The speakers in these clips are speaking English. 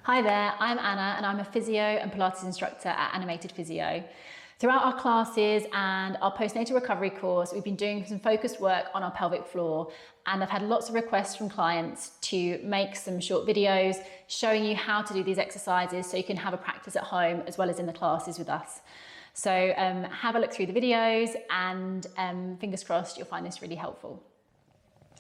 Hi there, I'm Anna and I'm a physio and Pilates instructor at Animated Physio. Throughout our classes and our postnatal recovery course, we've been doing some focused work on our pelvic floor, and I've had lots of requests from clients to make some short videos showing you how to do these exercises so you can have a practice at home as well as in the classes with us. So have a look through the videos and fingers crossed you'll find this really helpful.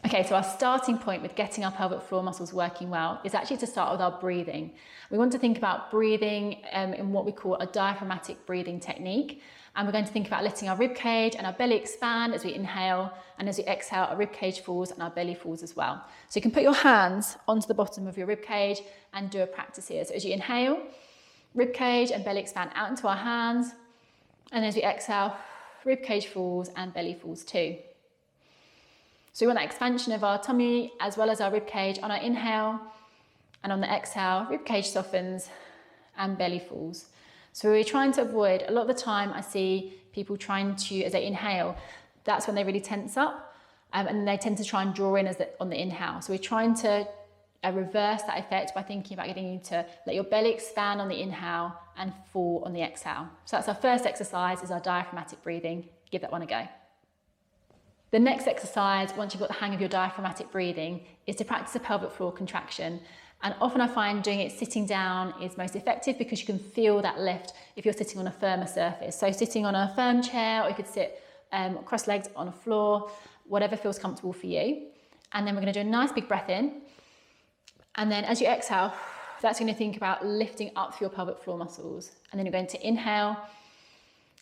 Okay, so our starting point with getting our pelvic floor muscles working well is actually to start with our breathing. We want to think about breathing in what we call a diaphragmatic breathing technique. And we're going to think about letting our rib cage and our belly expand as we inhale, and as we exhale, our rib cage falls and our belly falls as well. So you can put your hands onto the bottom of your rib cage and do a practice here. So as you inhale, rib cage and belly expand out into our hands. And as we exhale, rib cage falls and belly falls too. So we want that expansion of our tummy as well as our rib cage on our inhale, and on the exhale, rib cage softens and belly falls. So we're trying to avoid, a lot of the time I see people trying to, as they inhale, that's when they really tense up, and they tend to try and draw in on the inhale. So we're trying to reverse that effect by thinking about getting you to let your belly expand on the inhale and fall on the exhale. So that's our first exercise, is our diaphragmatic breathing. Give that one a go. The next exercise, once you've got the hang of your diaphragmatic breathing, is to practice a pelvic floor contraction. And often I find doing it sitting down is most effective because you can feel that lift if you're sitting on a firmer surface. So sitting on a firm chair, or you could sit cross-legged on a floor, whatever feels comfortable for you. And then we're going to do a nice big breath in. And then as you exhale, that's going to think about lifting up through your pelvic floor muscles. And then you're going to inhale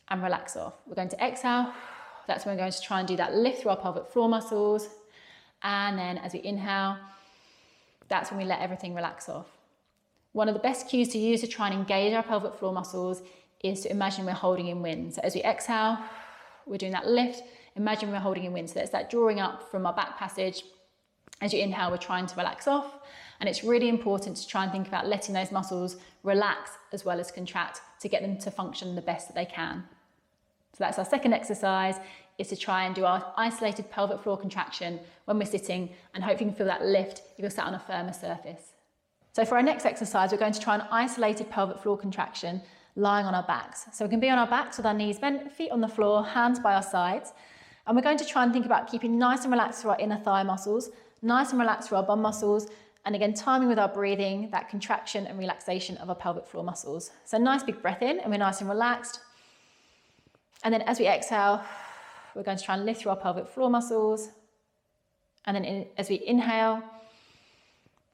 and relax off. We're going to exhale. That's when we're going to try and do that lift through our pelvic floor muscles. And then as we inhale, that's when we let everything relax off. One of the best cues to use to try and engage our pelvic floor muscles is to imagine we're holding in wind. So as we exhale, we're doing that lift. Imagine we're holding in wind. So that's that drawing up from our back passage. As you inhale, we're trying to relax off. And it's really important to try and think about letting those muscles relax as well as contract to get them to function the best that they can. So that's our second exercise, is to try and do our isolated pelvic floor contraction when we're sitting, and hopefully you can feel that lift if you're sat on a firmer surface. So for our next exercise, we're going to try an isolated pelvic floor contraction lying on our backs. So we can be on our backs with our knees bent, feet on the floor, hands by our sides. And we're going to try and think about keeping nice and relaxed through our inner thigh muscles, nice and relaxed through our bum muscles, and again, timing with our breathing, that contraction and relaxation of our pelvic floor muscles. So nice big breath in, and we're nice and relaxed. And then as we exhale, we're going to try and lift through our pelvic floor muscles. And then as we inhale,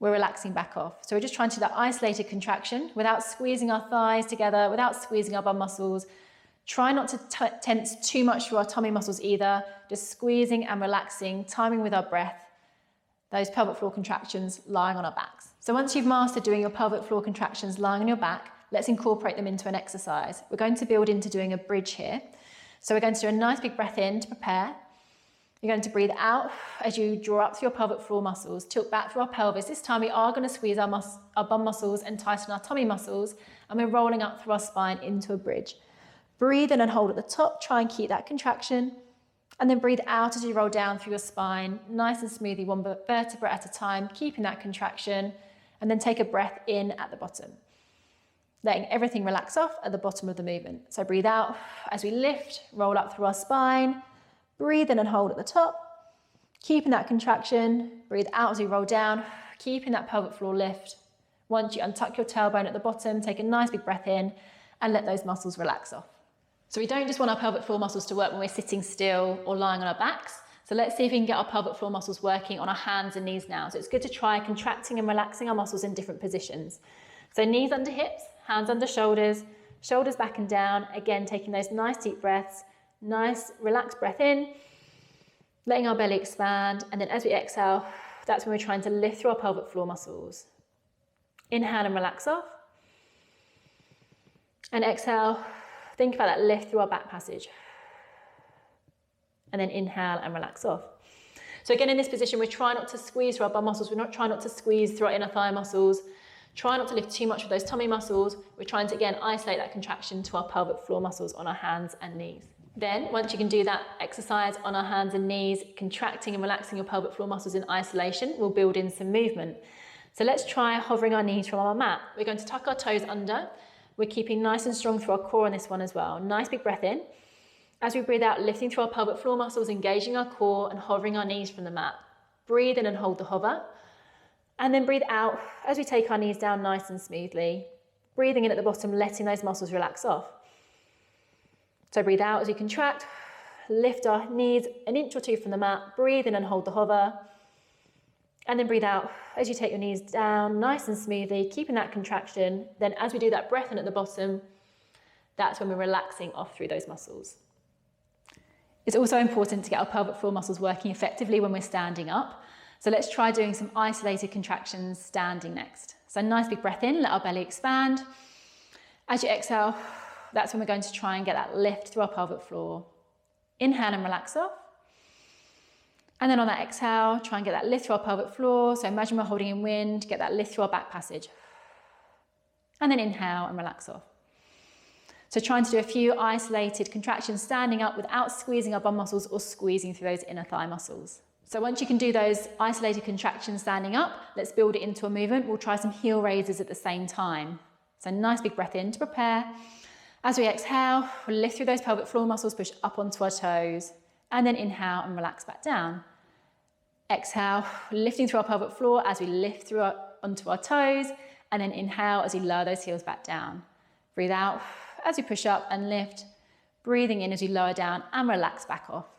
we're relaxing back off. So we're just trying to do that isolated contraction without squeezing our thighs together, without squeezing our bum muscles. Try not to tense too much through our tummy muscles either, just squeezing and relaxing, timing with our breath, those pelvic floor contractions lying on our backs. So once you've mastered doing your pelvic floor contractions lying on your back, let's incorporate them into an exercise. We're going to build into doing a bridge here. So we're going to do a nice big breath in to prepare. You're going to breathe out as you draw up through your pelvic floor muscles, tilt back through our pelvis. This time we are going to squeeze our bum muscles and tighten our tummy muscles, and we're rolling up through our spine into a bridge. Breathe in and hold at the top, try and keep that contraction, and then breathe out as you roll down through your spine, nice and smoothly, one vertebra at a time, keeping that contraction, and then take a breath in at the bottom, letting everything relax off at the bottom of the movement. So breathe out as we lift, roll up through our spine, breathe in and hold at the top, keeping that contraction, breathe out as we roll down, keeping that pelvic floor lift. Once you untuck your tailbone at the bottom, take a nice big breath in and let those muscles relax off. So we don't just want our pelvic floor muscles to work when we're sitting still or lying on our backs. So let's see if we can get our pelvic floor muscles working on our hands and knees now. So it's good to try contracting and relaxing our muscles in different positions. So knees under hips, hands under shoulders, shoulders back and down. Again, taking those nice deep breaths, nice relaxed breath in, letting our belly expand. And then as we exhale, that's when we're trying to lift through our pelvic floor muscles. Inhale and relax off. And exhale, think about that lift through our back passage. And then inhale and relax off. So again, in this position, we're trying not to squeeze through our bum muscles. We're not trying not to squeeze through our inner thigh muscles. Try not to lift too much with those tummy muscles. We're trying to, again, isolate that contraction to our pelvic floor muscles on our hands and knees. Then, once you can do that exercise on our hands and knees, contracting and relaxing your pelvic floor muscles in isolation, we'll build in some movement. So let's try hovering our knees from our mat. We're going to tuck our toes under. We're keeping nice and strong through our core on this one as well. Nice big breath in. As we breathe out, lifting through our pelvic floor muscles, engaging our core and hovering our knees from the mat. Breathe in and hold the hover. And then breathe out as we take our knees down nice and smoothly. Breathing in at the bottom, letting those muscles relax off. So breathe out as we contract. Lift our knees an inch or two from the mat. Breathe in and hold the hover. And then breathe out as you take your knees down nice and smoothly, keeping that contraction. Then as we do that breath in at the bottom, that's when we're relaxing off through those muscles. It's also important to get our pelvic floor muscles working effectively when we're standing up. So let's try doing some isolated contractions standing next. So nice big breath in, let our belly expand. As you exhale, that's when we're going to try and get that lift through our pelvic floor. Inhale and relax off. And then on that exhale, try and get that lift through our pelvic floor. So imagine we're holding in wind, get that lift through our back passage. And then inhale and relax off. So trying to do a few isolated contractions standing up without squeezing our bum muscles or squeezing through those inner thigh muscles. So once you can do those isolated contractions standing up, let's build it into a movement. We'll try some heel raises at the same time. So nice big breath in to prepare. As we exhale, we'll lift through those pelvic floor muscles, push up onto our toes, and then inhale and relax back down. Exhale, lifting through our pelvic floor as we lift through onto our toes, and then inhale as we lower those heels back down. Breathe out as we push up and lift, breathing in as we lower down and relax back off.